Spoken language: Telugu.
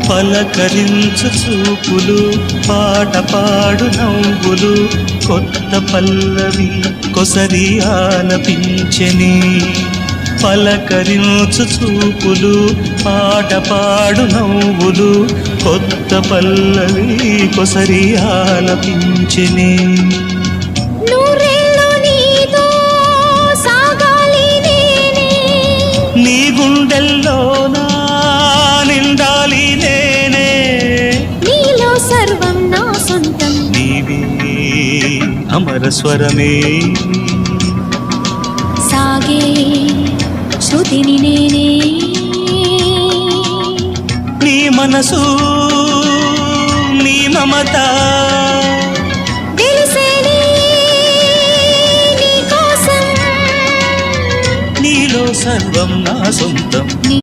పలకరించు చూపులు, పాట పాడు నవ్వులు, కొత్త పల్లవి కొసరి ఆలపించెని. పలకరించు చూపులు, పాట పాడు నవ్వులు, కొత్త పల్లవి కొసరి ఆలపించెని. నీ గుండెల్లోనా నిండాలి నేనే, నీలో సర్వం నా సొంతం, నీవే అమర స్వరమే. సాగే శృతిని నేనే, నీ మనసు నీ మమత తెలిసేని నీ కోసం, నీలో సర్వం నా సొంతం.